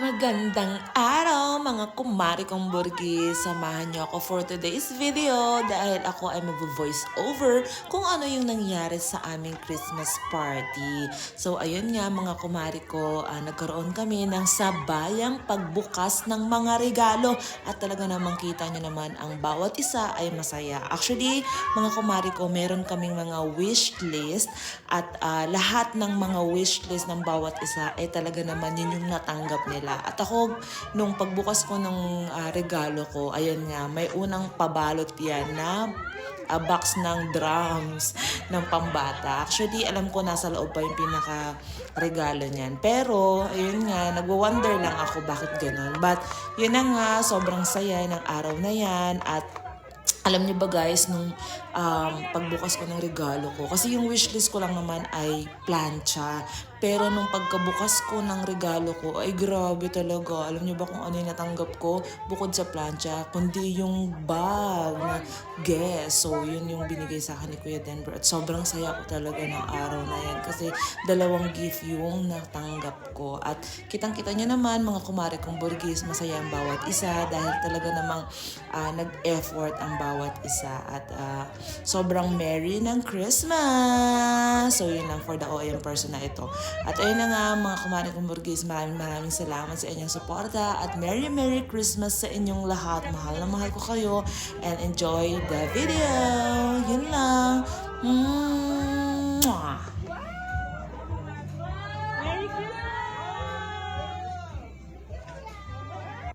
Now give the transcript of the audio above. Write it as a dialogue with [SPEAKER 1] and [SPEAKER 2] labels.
[SPEAKER 1] Magandang araw mga kumari kong burgis. Samahan niyo ako for today's video dahil ako ay mag-voice over kung ano yung nangyari sa aming Christmas party. So ayun nga mga kumari ko, nagkaroon kami ng sabayang pagbukas ng mga regalo at talaga namang kita niyo naman ang bawat isa ay masaya. Actually mga kumari ko, meron kaming mga wish list at lahat ng mga wish list ng bawat isa ay talaga naman yun yung natanggap nila. At ako, nung pagbukas ko ng regalo ko, ayun nga, may unang pabalot yan na box ng drums ng pambata. Actually, alam ko nasa loob pa yung pinaka regalo niyan. Pero, ayun nga, nagwa-wonder lang ako bakit ganun. But, yun na nga, sobrang saya ng araw na yan at alam niyo ba guys, nung pagbukas ko ng regalo ko, kasi yung wishlist ko lang naman ay plancha. Pero nung pagkabukas ko ng regalo ko, ay grabe talaga. Alam niyo ba kung ano yung natanggap ko? Bukod sa plancha, kundi yung bag na guess. So, yun yung binigay sa akin ni Kuya Denver. At sobrang saya ko talaga ng araw na yan. Kasi dalawang gift yung natanggap ko. At kitang-kita niyo naman, mga kumare kong burgis, masaya ang bawat isa. Dahil talaga namang nag-effort ang bawat isa. At sobrang merry ng Christmas! So, yun lang for the OM person na ito. At ayun na nga mga kumare kong burgis, maraming salamat sa inyong suporta at Merry Christmas sa inyong lahat. Mahal na mahal ko kayo and enjoy the video. Yun lang. Mwah!